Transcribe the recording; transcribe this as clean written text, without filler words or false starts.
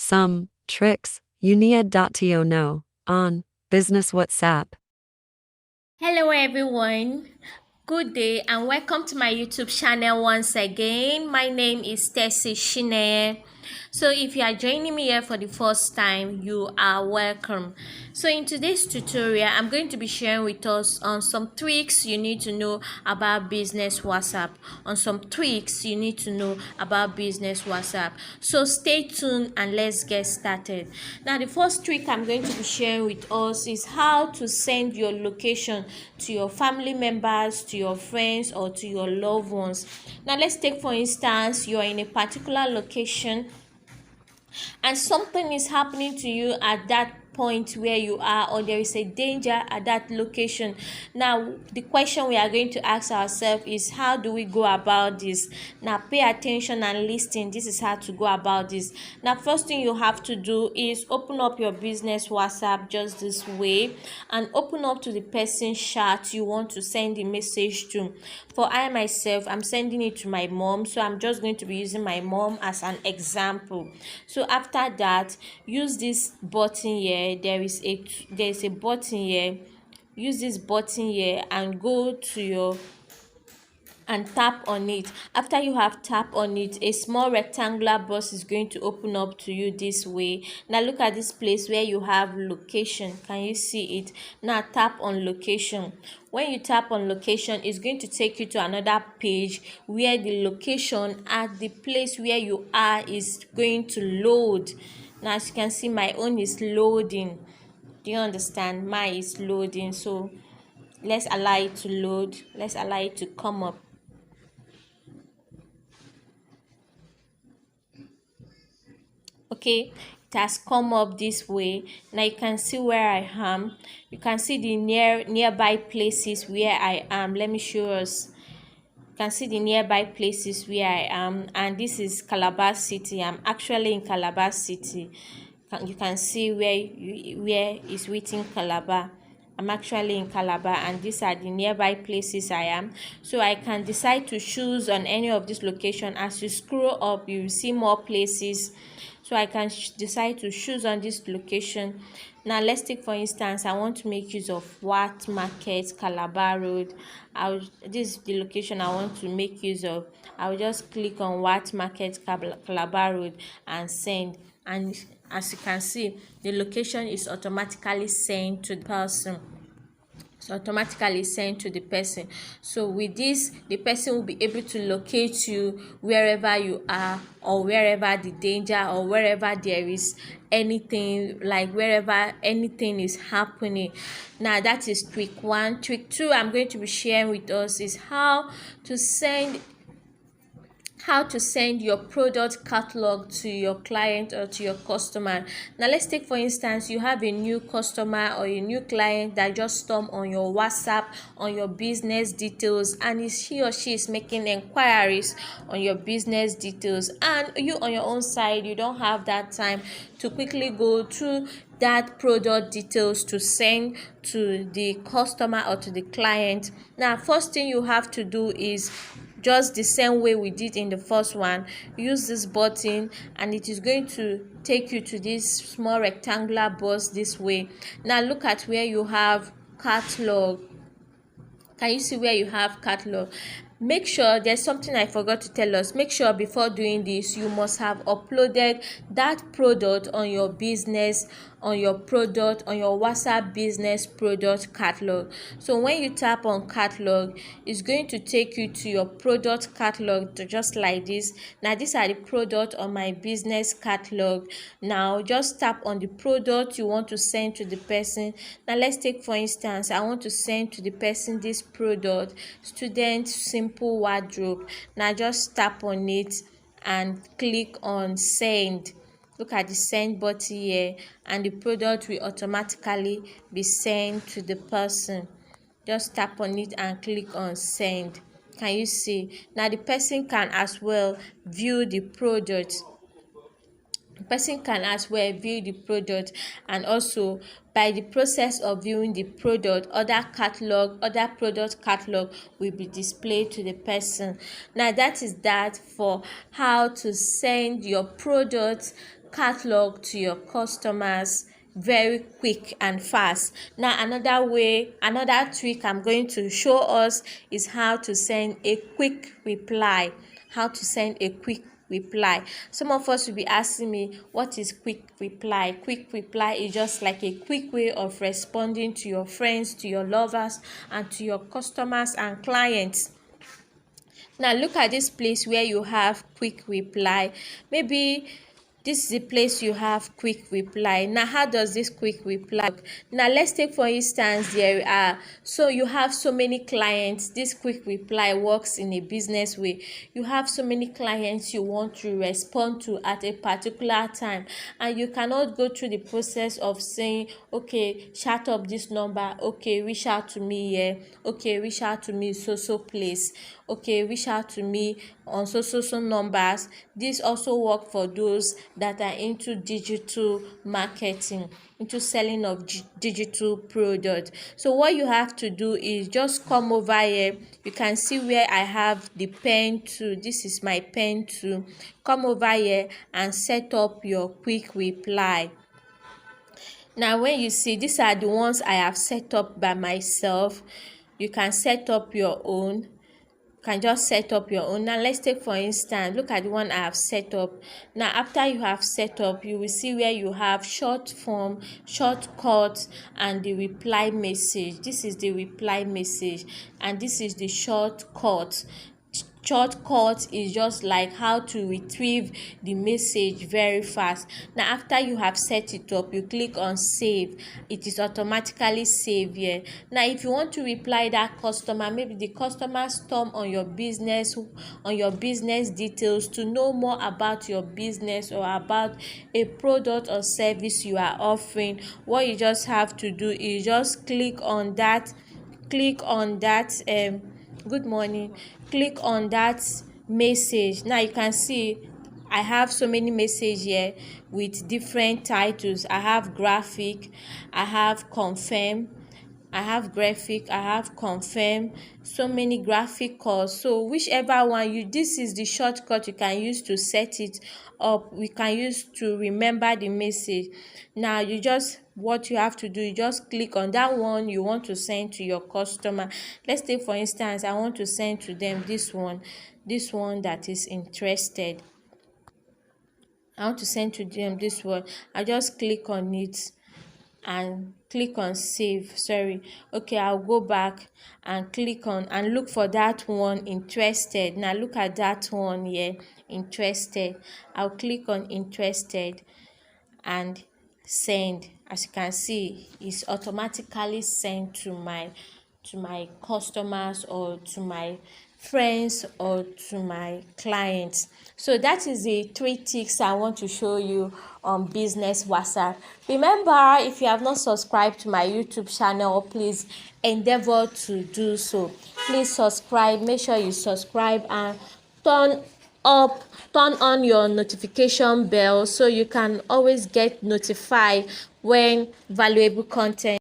some tricks you need to know on Business WhatsApp. Hello everyone. Good day and welcome to my YouTube channel once again. My name is Tessie Shine. So if you are joining me here for the first time, you are welcome. So in today's tutorial, I'm going to be sharing with us on some tricks you need to know about Business WhatsApp. So stay tuned and let's get started. Now the first trick I'm going to be sharing with us is how to send your location to your family members, to your friends, or to your loved ones. Now let's take for instance you are in a particular location and something is happening to you at that point where you are, or there is a danger at that location. Now the question we are going to ask ourselves is, how do we go about this? Now pay attention and listen. This is how to go about this. Now first thing you have to do is open up your Business WhatsApp just this way and open up to the person chat you want to send the message to. For I myself, I'm sending it to my mom, so I'm just going to be using my mom as an example. So after that, use this button here. There's a button here. Use this button here and go to your and tap on it. After you have tapped on it, a small rectangular box is going to open up to you this way. Now look at this place where you have location. Can you see it? Now tap on location. When you tap on location, it's going to take you to another page where the location at the place where you are is going to load. Now as you can see, my own is loading. Do you understand? Mine is loading. So let's allow it to load. Let's allow it to come up. Okay, it has come up this way. Now you can see where I am. You can see the nearby places where I am. Let me show us. You can see the nearby places where I am, and this is Calabar City. I'm actually in Calabar City. You can see where is written Calabar. I'm actually in Calabar, and these are the nearby places I am. So I can decide to choose on any of this location. As you scroll up, you will see more places. So I can decide to choose on this location. Now let's take for instance, I want to make use of Wat Market, Calabar Road. This is the location I want to make use of. I will just click on Wat Market, Calabar Road and send. And as you can see, the location is automatically sent to the person. So with this, the person will be able to locate you wherever you are, or wherever the danger, or wherever there is anything, like wherever anything is happening. Now that is trick one. Trick two I'm going to be sharing with us is how to send your product catalog to your client or to your customer. Now let's take for instance, you have a new customer or a new client that just stumbled on your WhatsApp, on your business details, and he or she is making inquiries on your business details, and you on your own side, you don't have that time to quickly go through that product details to send to the customer or to the client. Now first thing you have to do is just the same way we did in the first one. Use this button and it is going to take you to this small rectangular box this way. Now look at where you have catalog. Can you see where you have catalog? Make sure, there's something I forgot to tell us. Make sure before doing this, you must have uploaded that product on your business, on your WhatsApp business product catalog. So when you tap on catalog, it's going to take you to your product catalog, just like this. Now these are the product on my business catalog. Now just tap on the product you want to send to the person. Now let's take for instance, I want to send to the person this product, student simple wardrobe. Now just tap on it and click on send. Look at the send button here, and the product will automatically be sent to the person. Just tap on it and click on send. Can you see? Now the person can as well view the product. And also by the process of viewing the product, other product catalog will be displayed to the person. Now that is that for how to send your product catalog to your customers very quick and fast. Now another trick I'm going to show us is how to send a quick reply. Some of us will be asking me, what is quick reply? Quick reply is just like a quick way of responding to your friends, to your lovers, and to your customers and clients. Now look at this place where you have quick reply. Maybe this is the place you have quick reply. Now how does this quick reply work? Now let's take for instance, so you have so many clients. This quick reply works in a business way. You have so many clients you want to respond to at a particular time, and you cannot go through the process of saying, okay, chat up this number, okay, reach out to me here, okay, reach out to me so place, okay, reach out to me on so numbers. This also work for those that are into digital marketing, into selling of digital products. So what you have to do is just come over here. You can see where I have the pen tool. This is my pen tool. Come over here and set up your quick reply. Now when you see, these are the ones I have set up by myself. You can set up your own. Can just set up your own. Now let's take for instance, look at the one I have set up. Now after you have set up, you will see where you have short form, shortcut, and the reply message. This is the reply message, and this is the shortcut. Shortcut is just like how to retrieve the message very fast. Now after you have set it up, you click on save. It is automatically saved here. Now if you want to reply that customer, maybe the customer storm on your business details to know more about your business or about a product or service you are offering, what you just have to do is just click on that good morning, click on that message. Now you can see I have so many messages here with different titles. I have graphic, I have confirm, I have graphic, I have confirm, so many graphic calls. So whichever one this is the shortcut you can use to set it up. We can use to remember the message. Now what you have to do, you just click on that one you want to send to your customer. Let's take for instance, I want to send to them this one that is interested. I want to send to them this one. I just click on it and click on save. Okay, I'll go back and click on and look for that one, interested. Now look at that one here, interested. I'll click on interested and send. As you can see, it's automatically sent to my customers or to my friends or to my clients. So that is the 3 tips I want to show you on business WhatsApp. Remember, if you have not subscribed to my YouTube channel, please endeavor to do so. Please subscribe. Make sure you subscribe and turn on your notification bell so you can always get notified when valuable content